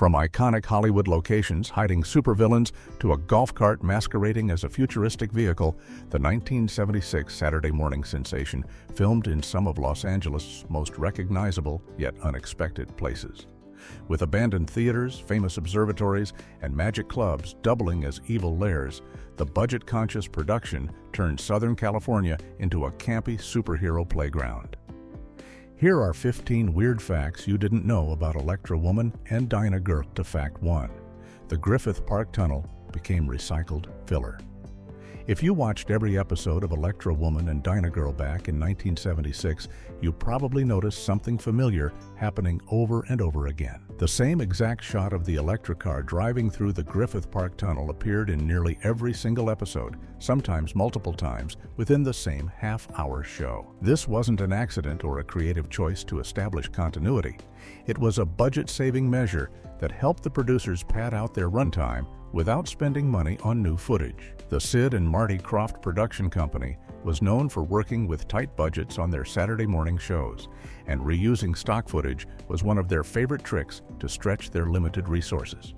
From iconic Hollywood locations hiding supervillains to a golf cart masquerading as a futuristic vehicle, the 1976 Saturday morning sensation filmed in some of Los Angeles' most recognizable yet unexpected places. With abandoned theaters, famous observatories, and magic clubs doubling as evil lairs, the budget-conscious production turned Southern California into a campy superhero playground. Here are 15 weird facts you didn't know about Electra Woman and Dyna Girl. To Fact 1. The Griffith Park Tunnel became recycled filler. If you watched every episode of Electra Woman and Dyna Girl back in 1976, you probably noticed something familiar happening over and over again. The same exact shot of the Electra car driving through the Griffith Park Tunnel appeared in nearly every single episode, sometimes multiple times, within the same half-hour show. This wasn't an accident or a creative choice to establish continuity. It was a budget-saving measure that helped the producers pad out their runtime without spending money on new footage. The Sid and Marty Krofft production company was known for working with tight budgets on their Saturday morning shows, and reusing stock footage was one of their favorite tricks to stretch their limited resources.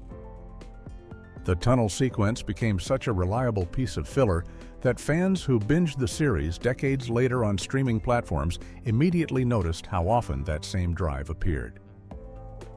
The tunnel sequence became such a reliable piece of filler that fans who binged the series decades later on streaming platforms immediately noticed how often that same drive appeared.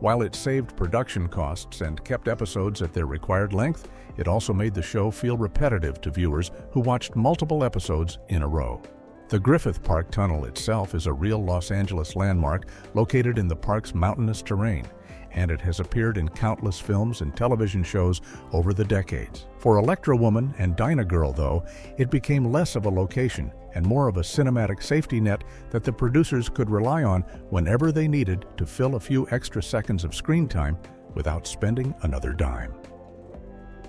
While it saved production costs and kept episodes at their required length, it also made the show feel repetitive to viewers who watched multiple episodes in a row. The Griffith Park Tunnel itself is a real Los Angeles landmark located in the park's mountainous terrain, and it has appeared in countless films and television shows over the decades. For Electra Woman and Dyna Girl, though, it became less of a location and more of a cinematic safety net that the producers could rely on whenever they needed to fill a few extra seconds of screen time without spending another dime.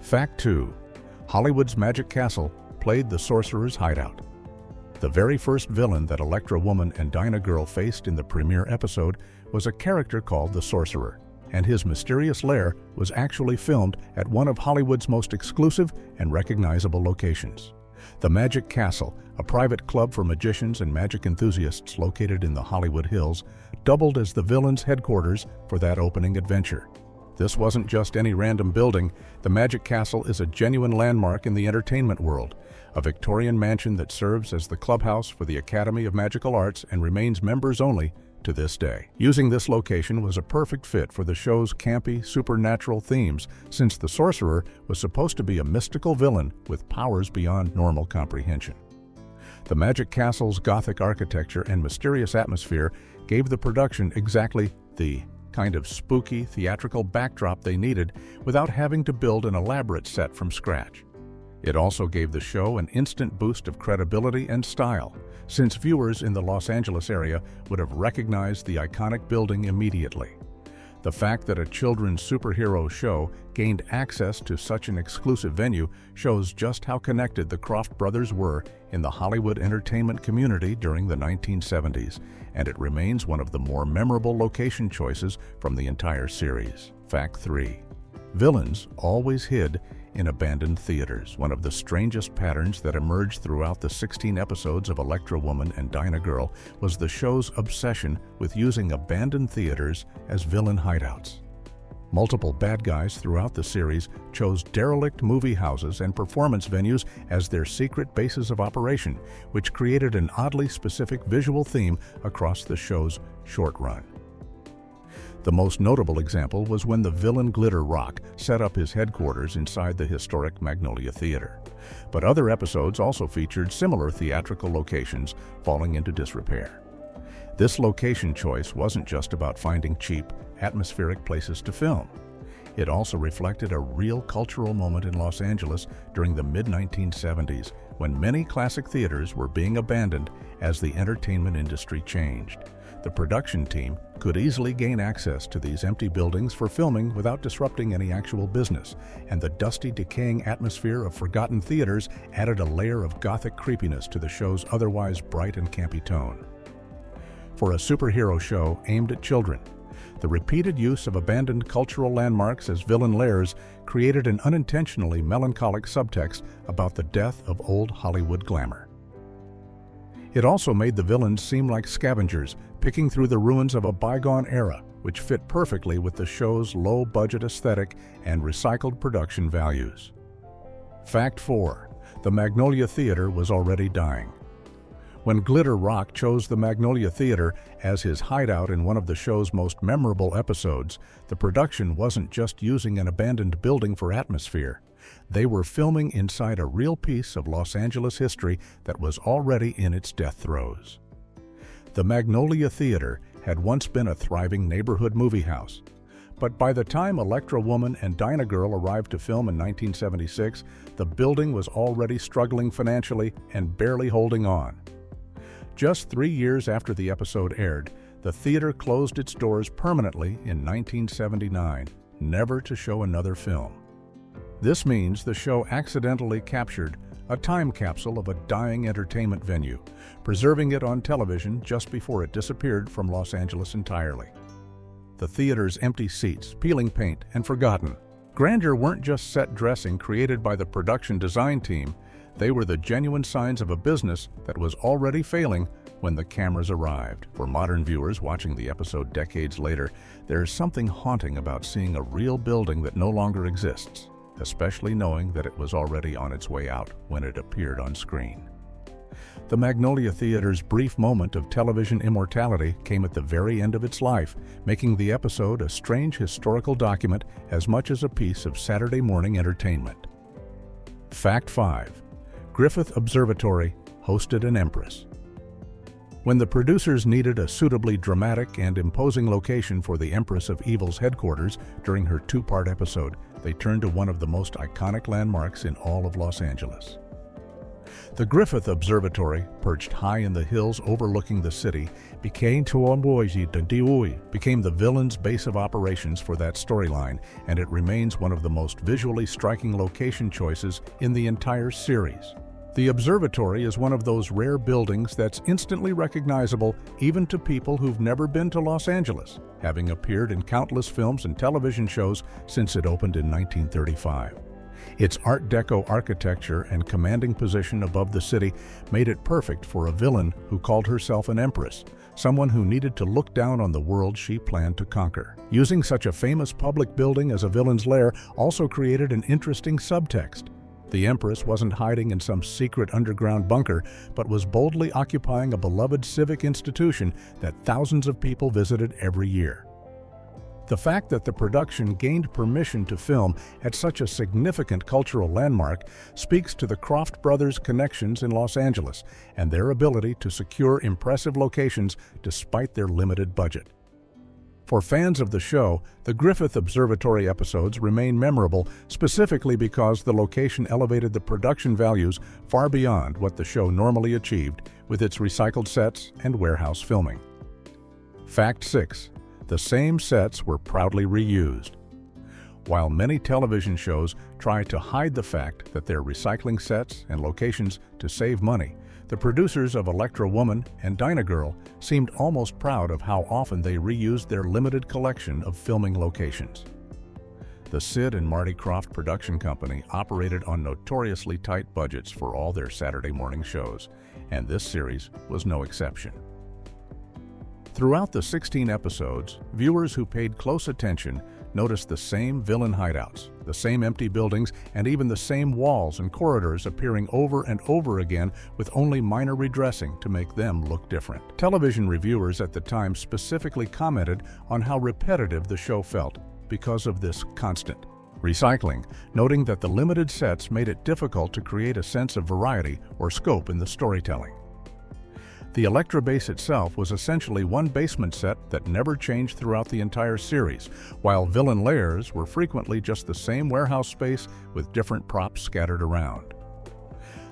Fact 2. Hollywood's Magic Castle played the sorcerer's hideout. The very first villain that Electra Woman and Dyna Girl faced in the premiere episode was a character called the Sorcerer, and his mysterious lair was actually filmed at one of Hollywood's most exclusive and recognizable locations. The Magic Castle, a private club for magicians and magic enthusiasts located in the Hollywood Hills, doubled as the villain's headquarters for that opening adventure. This wasn't just any random building. The Magic Castle is a genuine landmark in the entertainment world, a Victorian mansion that serves as the clubhouse for the Academy of Magical Arts and remains members only to this day. Using this location was a perfect fit for the show's campy, supernatural themes, since the sorcerer was supposed to be a mystical villain with powers beyond normal comprehension. The Magic Castle's Gothic architecture and mysterious atmosphere gave the production exactly the kind of spooky, theatrical backdrop they needed without having to build an elaborate set from scratch. It also gave the show an instant boost of credibility and style, since viewers in the Los Angeles area would have recognized the iconic building immediately. The fact that a children's superhero show gained access to such an exclusive venue shows just how connected the Krofft brothers were in the Hollywood entertainment community during the 1970s, and it remains one of the more memorable location choices from the entire series. Fact 3. Villains always hid in abandoned theaters. One of the strangest patterns that emerged throughout the 16 episodes of Electra Woman and Dyna Girl was the show's obsession with using abandoned theaters as villain hideouts. Multiple bad guys throughout the series chose derelict movie houses and performance venues as their secret bases of operation, which created an oddly specific visual theme across the show's short run. The most notable example was when the villain Glitter Rock set up his headquarters inside the historic Magnolia Theater. But other episodes also featured similar theatrical locations falling into disrepair. This location choice wasn't just about finding cheap, atmospheric places to film. It also reflected a real cultural moment in Los Angeles during the mid-1970s, when many classic theaters were being abandoned as the entertainment industry changed. The production team could easily gain access to these empty buildings for filming without disrupting any actual business, and the dusty, decaying atmosphere of forgotten theaters added a layer of gothic creepiness to the show's otherwise bright and campy tone. For a superhero show aimed at children, the repeated use of abandoned cultural landmarks as villain lairs created an unintentionally melancholic subtext about the death of old Hollywood glamour. It also made the villains seem like scavengers, picking through the ruins of a bygone era, which fit perfectly with the show's low-budget aesthetic and recycled production values. Fact 4. The Magnolia Theater was already dying. When Glitter Rock chose the Magnolia Theater as his hideout in one of the show's most memorable episodes, the production wasn't just using an abandoned building for atmosphere. They were filming inside a real piece of Los Angeles history that was already in its death throes. The Magnolia Theater had once been a thriving neighborhood movie house. But by the time Electra Woman and Dyna Girl arrived to film in 1976, the building was already struggling financially and barely holding on. Just 3 years after the episode aired, the theater closed its doors permanently in 1979, never to show another film. This means the show accidentally captured a time capsule of a dying entertainment venue, preserving it on television just before it disappeared from Los Angeles entirely. The theater's empty seats, peeling paint, and forgotten grandeur weren't just set dressing created by the production design team. They were the genuine signs of a business that was already failing when the cameras arrived. For modern viewers watching the episode decades later, there's something haunting about seeing a real building that no longer exists, especially knowing that it was already on its way out when it appeared on screen. The Magnolia Theater's brief moment of television immortality came at the very end of its life, making the episode a strange historical document as much as a piece of Saturday morning entertainment. Fact 5. Griffith Observatory hosted an empress. When the producers needed a suitably dramatic and imposing location for the Empress of Evil's headquarters during her 2-part episode, they turned to one of the most iconic landmarks in all of Los Angeles. The Griffith Observatory, perched high in the hills overlooking the city, became the villain's base of operations for that storyline, and it remains one of the most visually striking location choices in the entire series. The observatory is one of those rare buildings that's instantly recognizable even to people who've never been to Los Angeles, having appeared in countless films and television shows since it opened in 1935. Its Art Deco architecture and commanding position above the city made it perfect for a villain who called herself an empress, someone who needed to look down on the world she planned to conquer. Using such a famous public building as a villain's lair also created an interesting subtext. The Empress wasn't hiding in some secret underground bunker, but was boldly occupying a beloved civic institution that thousands of people visited every year. The fact that the production gained permission to film at such a significant cultural landmark speaks to the Croft brothers' connections in Los Angeles and their ability to secure impressive locations despite their limited budget. For fans of the show, the Griffith Observatory episodes remain memorable specifically because the location elevated the production values far beyond what the show normally achieved with its recycled sets and warehouse filming. Fact 6. The same sets were proudly reused. While many television shows try to hide the fact that they're recycling sets and locations to save money, the producers of Electra Woman and Dyna Girl seemed almost proud of how often they reused their limited collection of filming locations. The Sid and Marty Krofft production company operated on notoriously tight budgets for all their Saturday morning shows, and this series was no exception. Throughout the 16 episodes, viewers who paid close attention noticed the same villain hideouts, the same empty buildings, and even the same walls and corridors appearing over and over again with only minor redressing to make them look different. Television reviewers at the time specifically commented on how repetitive the show felt because of this constant recycling, noting that the limited sets made it difficult to create a sense of variety or scope in the storytelling. The Electra base itself was essentially one basement set that never changed throughout the entire series, while villain lairs were frequently just the same warehouse space with different props scattered around.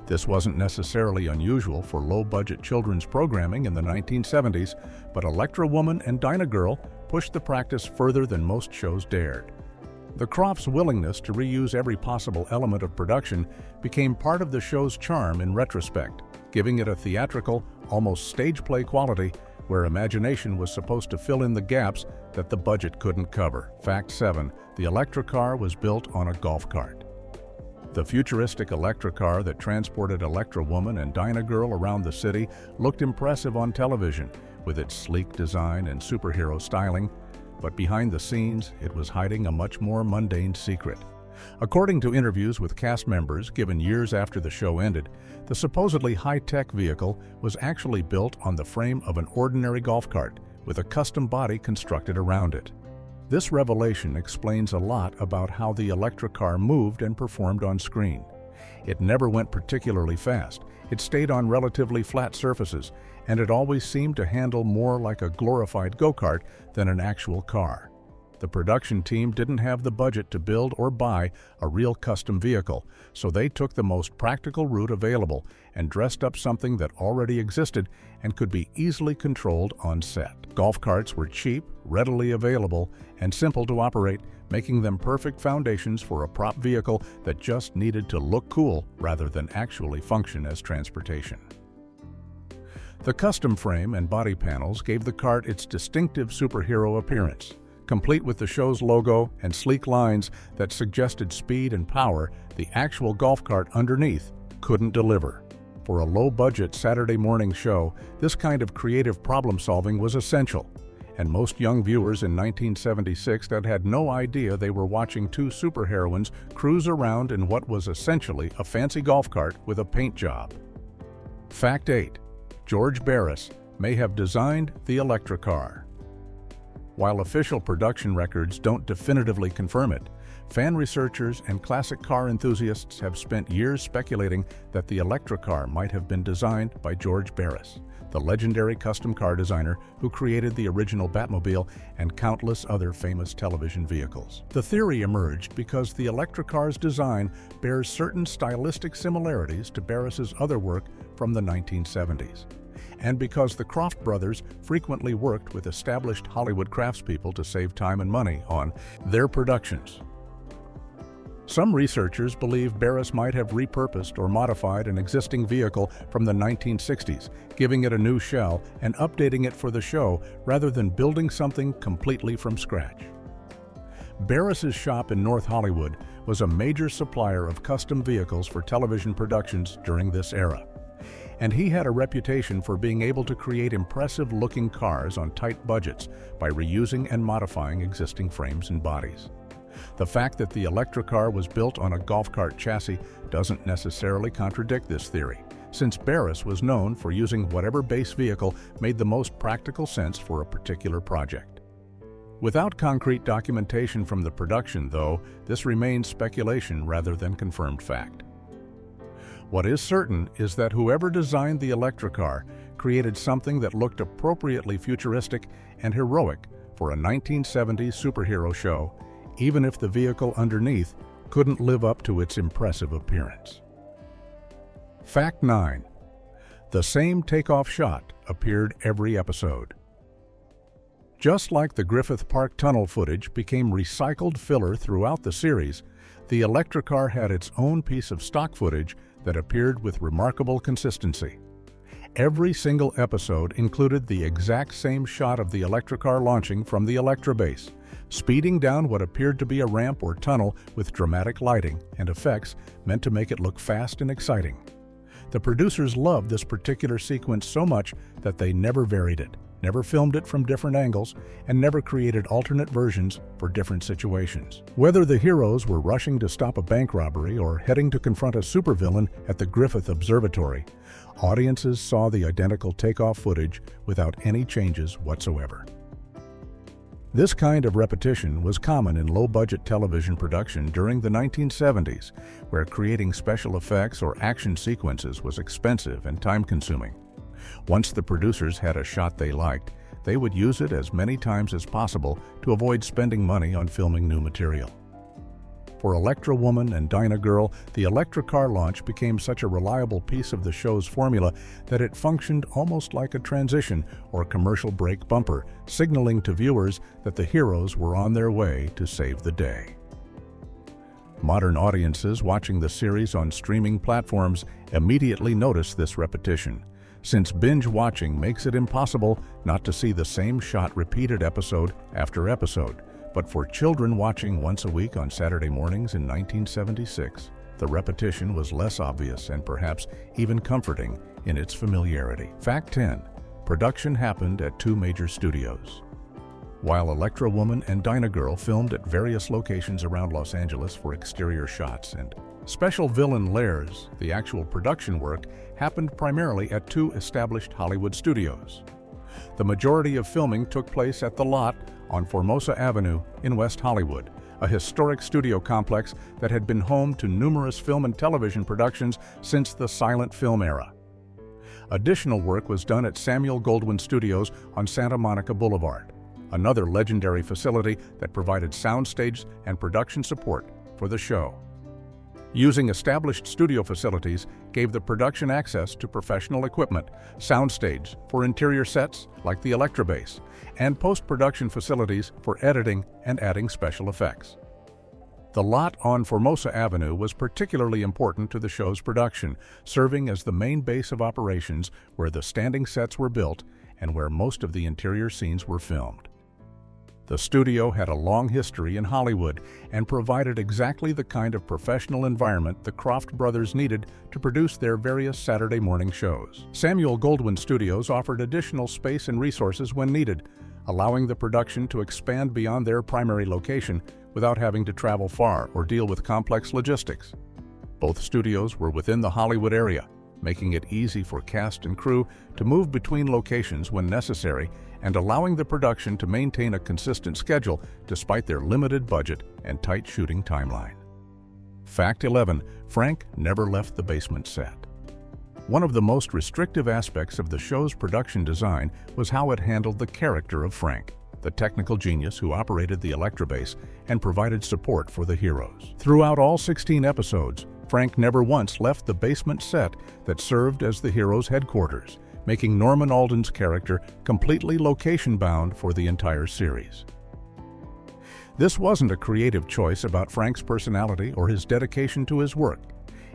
This wasn't necessarily unusual for low-budget children's programming in the 1970s, but Electra Woman and Dyna Girl pushed the practice further than most shows dared. The Crofts' willingness to reuse every possible element of production became part of the show's charm in retrospect, giving it a theatrical, almost stage play quality where imagination was supposed to fill in the gaps that the budget couldn't cover. Fact 7. The Electra car was built on a golf cart. The futuristic Electra car that transported Electra Woman and Dyna Girl around the city looked impressive on television with its sleek design and superhero styling, but behind the scenes, it was hiding a much more mundane secret. According to interviews with cast members given years after the show ended, the supposedly high-tech vehicle was actually built on the frame of an ordinary golf cart with a custom body constructed around it. This revelation explains a lot about how the Electra car moved and performed on screen. It never went particularly fast, it stayed on relatively flat surfaces, and it always seemed to handle more like a glorified go-kart than an actual car. The production team didn't have the budget to build or buy a real custom vehicle, so they took the most practical route available and dressed up something that already existed and could be easily controlled on set. Golf carts were cheap, readily available, and simple to operate, making them perfect foundations for a prop vehicle that just needed to look cool rather than actually function as transportation. The custom frame and body panels gave the cart its distinctive superhero appearance. Complete with the show's logo and sleek lines that suggested speed and power, the actual golf cart underneath couldn't deliver. For a low-budget Saturday morning show, this kind of creative problem-solving was essential, and most young viewers in 1976 had no idea they were watching two superheroines cruise around in what was essentially a fancy golf cart with a paint job. Fact 8. George Barris may have designed the Electra car. While official production records don't definitively confirm it, fan researchers and classic car enthusiasts have spent years speculating that the Electra car might have been designed by George Barris, the legendary custom car designer who created the original Batmobile and countless other famous television vehicles. The theory emerged because the Electra car's design bears certain stylistic similarities to Barris's other work from the 1970s. And because the Croft brothers frequently worked with established Hollywood craftspeople to save time and money on their productions. Some researchers believe Barris might have repurposed or modified an existing vehicle from the 1960s, giving it a new shell and updating it for the show rather than building something completely from scratch. Barris's shop in North Hollywood was a major supplier of custom vehicles for television productions during this era, and he had a reputation for being able to create impressive-looking cars on tight budgets by reusing and modifying existing frames and bodies. The fact that the Electra car was built on a golf cart chassis doesn't necessarily contradict this theory, since Barris was known for using whatever base vehicle made the most practical sense for a particular project. Without concrete documentation from the production, though, this remains speculation rather than confirmed fact. What is certain is that whoever designed the Electra car created something that looked appropriately futuristic and heroic for a 1970s superhero show, even if the vehicle underneath couldn't live up to its impressive appearance. Fact 9. The same takeoff shot appeared every episode. Just like the Griffith Park tunnel footage became recycled filler throughout the series, the Electra car had its own piece of stock footage that appeared with remarkable consistency. Every single episode included the exact same shot of the Electra car launching from the Electra base, speeding down what appeared to be a ramp or tunnel with dramatic lighting and effects meant to make it look fast and exciting. The producers loved this particular sequence so much that they never varied it, never filmed it from different angles, and never created alternate versions for different situations. Whether the heroes were rushing to stop a bank robbery or heading to confront a supervillain at the Griffith Observatory, audiences saw the identical takeoff footage without any changes whatsoever. This kind of repetition was common in low-budget television production during the 1970s, where creating special effects or action sequences was expensive and time-consuming. Once the producers had a shot they liked, they would use it as many times as possible to avoid spending money on filming new material. For Electra Woman and Dyna Girl, the Electra car launch became such a reliable piece of the show's formula that it functioned almost like a transition or commercial break bumper, signaling to viewers that the heroes were on their way to save the day. Modern audiences watching the series on streaming platforms immediately notice this repetition, since binge watching makes it impossible not to see the same shot repeated episode after episode. But for children watching once a week on Saturday mornings in 1976, the repetition was less obvious and perhaps even comforting in its familiarity. Fact 10. Production happened at two major studios. while Electra Woman and Dyna Girl filmed at various locations around Los Angeles for exterior shots and special villain lairs. The actual production work happened primarily at two established Hollywood studios. The majority of filming took place at The Lot on Formosa Avenue in West Hollywood, a historic studio complex that had been home to numerous film and television productions since the silent film era. Additional work was done at Samuel Goldwyn Studios on Santa Monica Boulevard, another legendary facility that provided soundstage and production support for the show. Using established studio facilities gave the production access to professional equipment, soundstage for interior sets like the Electra base, and post-production facilities for editing and adding special effects. The Lot on Formosa Avenue was particularly important to the show's production, serving as the main base of operations where the standing sets were built and where most of the interior scenes were filmed. The studio had a long history in Hollywood and provided exactly the kind of professional environment the Kroft brothers needed to produce their various Saturday morning shows. Samuel Goldwyn Studios offered additional space and resources when needed, allowing the production to expand beyond their primary location without having to travel far or deal with complex logistics. Both studios were within the Hollywood area, making it easy for cast and crew to move between locations when necessary and allowing the production to maintain a consistent schedule despite their limited budget and tight shooting timeline. Fact 11. Frank never left the basement set. One of the most restrictive aspects of the show's production design was how it handled the character of Frank, the technical genius who operated the Electra base and provided support for the heroes. Throughout all 16 episodes, Frank never once left the basement set that served as the heroes' headquarters, making Norman Alden's character completely location-bound for the entire series. This wasn't a creative choice about Frank's personality or his dedication to his work.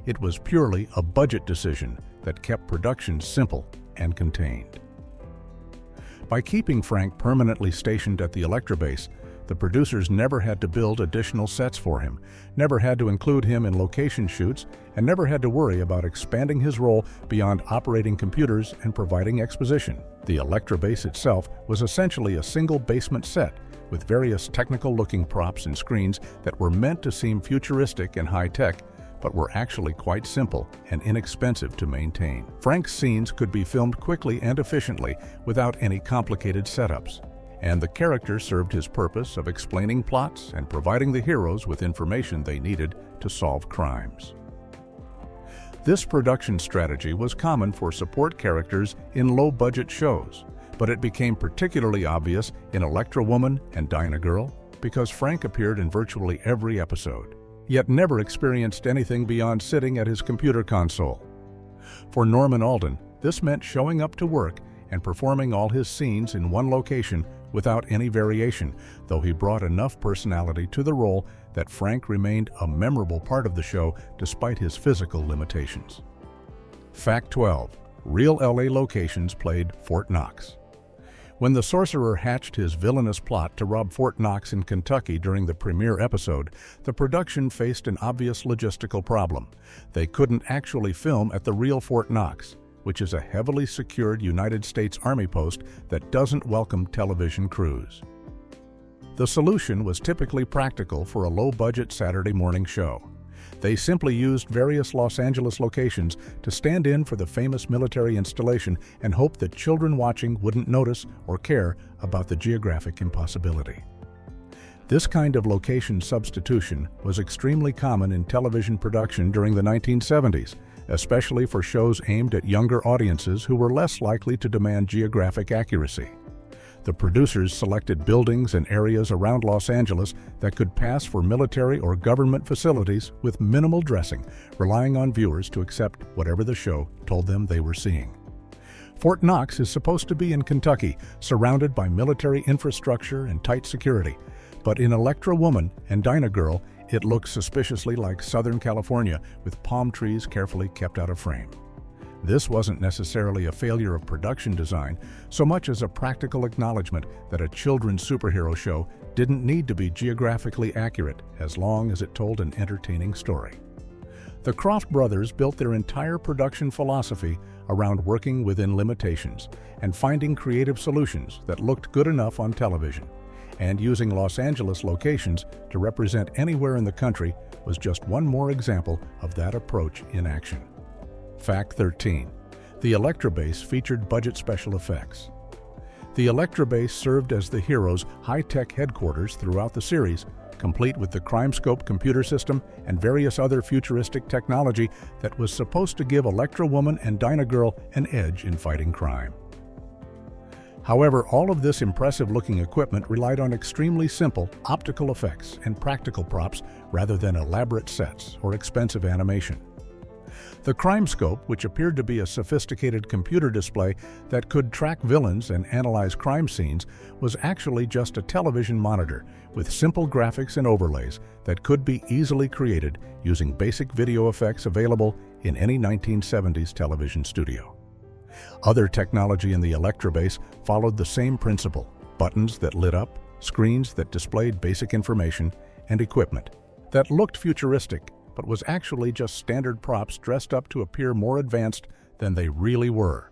It was purely a budget decision that kept production simple and contained. By keeping Frank permanently stationed at the Electra base, the producers never had to build additional sets for him, never had to include him in location shoots, and never had to worry about expanding his role beyond operating computers and providing exposition. The Electra base itself was essentially a single basement set with various technical-looking props and screens that were meant to seem futuristic and high-tech, but were actually quite simple and inexpensive to maintain. Frank's scenes could be filmed quickly and efficiently without any complicated setups, and the character served his purpose of explaining plots and providing the heroes with information they needed to solve crimes. This production strategy was common for support characters in low-budget shows, but it became particularly obvious in Electra Woman and Dyna Girl because Frank appeared in virtually every episode, yet never experienced anything beyond sitting at his computer console. For Norman Alden, this meant showing up to work and performing all his scenes in one location without any variation, though he brought enough personality to the role that Frank remained a memorable part of the show despite his physical limitations. Fact 12. Real LA locations played Fort Knox. When the sorcerer hatched his villainous plot to rob Fort Knox in Kentucky during the premiere episode, the production faced an obvious logistical problem. They couldn't actually film at the real Fort Knox, which is a heavily secured United States Army post that doesn't welcome television crews. The solution was typically practical for a low-budget Saturday morning show. They simply used various Los Angeles locations to stand in for the famous military installation and hope that children watching wouldn't notice or care about the geographic impossibility. This kind of location substitution was extremely common in television production during the 1970s, especially for shows aimed at younger audiences who were less likely to demand geographic accuracy. The producers selected buildings and areas around Los Angeles that could pass for military or government facilities with minimal dressing, relying on viewers to accept whatever the show told them they were seeing. Fort Knox is supposed to be in Kentucky, surrounded by military infrastructure and tight security, but in Electra Woman and Dyna Girl, it looks suspiciously like Southern California with palm trees carefully kept out of frame. This wasn't necessarily a failure of production design, so much as a practical acknowledgement that a children's superhero show didn't need to be geographically accurate as long as it told an entertaining story. The Kroft brothers built their entire production philosophy around working within limitations and finding creative solutions that looked good enough on television. and using Los Angeles locations to represent anywhere in the country was just one more example of that approach in action. Fact 13. The Electra base featured budget special effects. The Electra base served as the heroes' high-tech headquarters throughout the series, complete with the CrimeScope computer system and various other futuristic technology that was supposed to give Electra Woman and Dyna Girl an edge in fighting crime. However, all of this impressive-looking equipment relied on extremely simple optical effects and practical props rather than elaborate sets or expensive animation. The CrimeScope, which appeared to be a sophisticated computer display that could track villains and analyze crime scenes, was actually just a television monitor with simple graphics and overlays that could be easily created using basic video effects available in any 1970s television studio. Other technology in the Electra base followed the same principle: buttons that lit up, screens that displayed basic information, and equipment that looked futuristic but was actually just standard props dressed up to appear more advanced than they really were.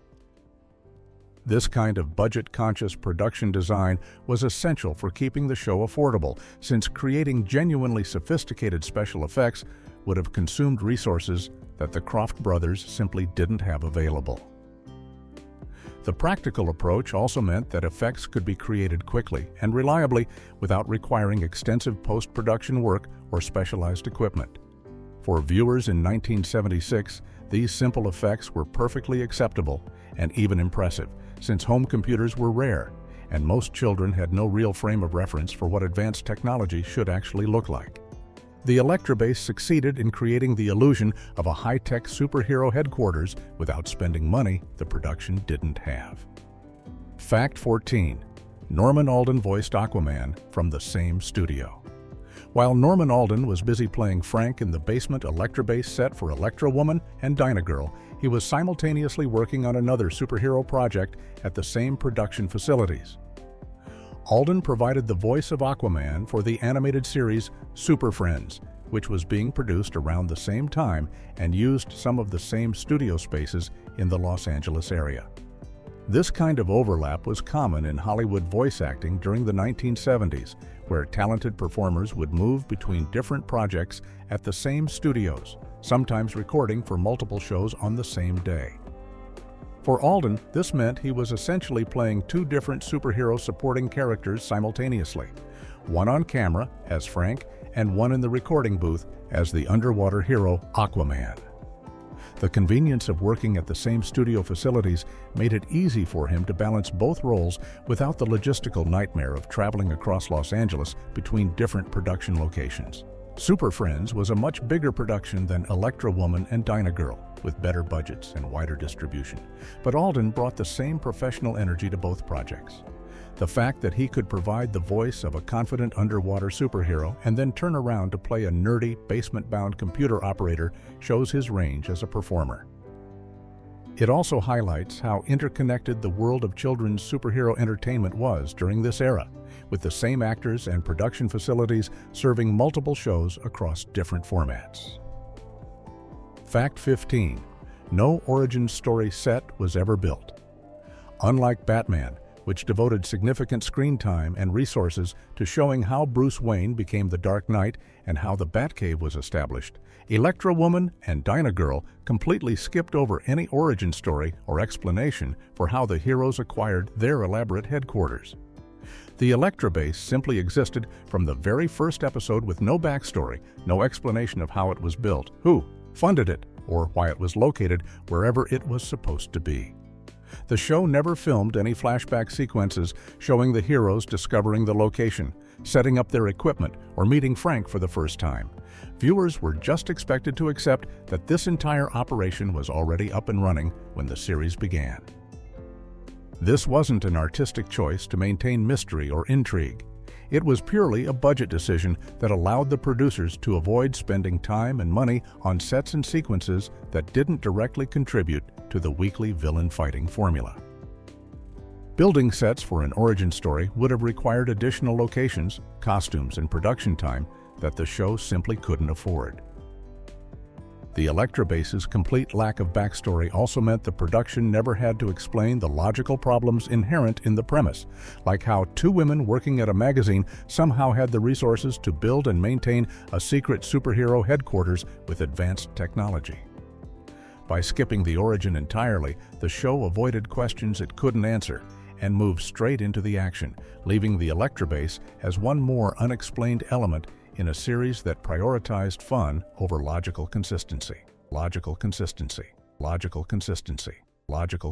This kind of budget-conscious production design was essential for keeping the show affordable, since creating genuinely sophisticated special effects would have consumed resources that the Croft brothers simply didn't have available. The practical approach also meant that effects could be created quickly and reliably without requiring extensive post-production work or specialized equipment. For viewers in 1976, these simple effects were perfectly acceptable and even impressive, since home computers were rare, and most children had no real frame of reference for what advanced technology should actually look like. The Electra base succeeded in creating the illusion of a high-tech superhero headquarters without spending money the production didn't have. Fact 14. Norman Alden voiced Aquaman from the same studio. While Norman Alden was busy playing Frank in the basement Electra base set for Electra Woman and Dyna Girl, he was simultaneously working on another superhero project at the same production facilities. Alden provided the voice of Aquaman for the animated series Super Friends, which was being produced around the same time and used some of the same studio spaces in the Los Angeles area. This kind of overlap was common in Hollywood voice acting during the 1970s, where talented performers would move between different projects at the same studios, sometimes recording for multiple shows on the same day. For Alden, this meant he was essentially playing two different superhero supporting characters simultaneously, one on camera as Frank and one in the recording booth as the underwater hero Aquaman. The convenience of working at the same studio facilities made it easy for him to balance both roles without the logistical nightmare of traveling across Los Angeles between different production locations. Super Friends was a much bigger production than Electra Woman and Dyna Girl, with better budgets and wider distribution, but Alden brought the same professional energy to both projects. The fact that he could provide the voice of a confident underwater superhero and then turn around to play a nerdy, basement-bound computer operator shows his range as a performer. It also highlights how interconnected the world of children's superhero entertainment was during this era, with the same actors and production facilities serving multiple shows across different formats. Fact 15. No origin story set was ever built. Unlike Batman, which devoted significant screen time and resources to showing how Bruce Wayne became the Dark Knight and how the Batcave was established, Electra Woman and Dyna Girl completely skipped over any origin story or explanation for how the heroes acquired their elaborate headquarters. The Electra base simply existed from the very first episode with no backstory, no explanation of how it was built, who funded it, or why it was located wherever it was supposed to be. The show never filmed any flashback sequences showing the heroes discovering the location, setting up their equipment, or meeting Frank for the first time. Viewers were just expected to accept that this entire operation was already up and running when the series began. This wasn't an artistic choice to maintain mystery or intrigue. It was purely a budget decision that allowed the producers to avoid spending time and money on sets and sequences that didn't directly contribute to the weekly villain fighting formula. Building sets for an origin story would have required additional locations, costumes, and production time that the show simply couldn't afford. The Electra base's complete lack of backstory also meant the production never had to explain the logical problems inherent in the premise, like how two women working at a magazine somehow had the resources to build and maintain a secret superhero headquarters with advanced technology. By skipping the origin entirely, the show avoided questions it couldn't answer and moved straight into the action, leaving the Electra base as one more unexplained element in a series that prioritized fun over logical consistency. Logical consistency. Logical consistency. Logical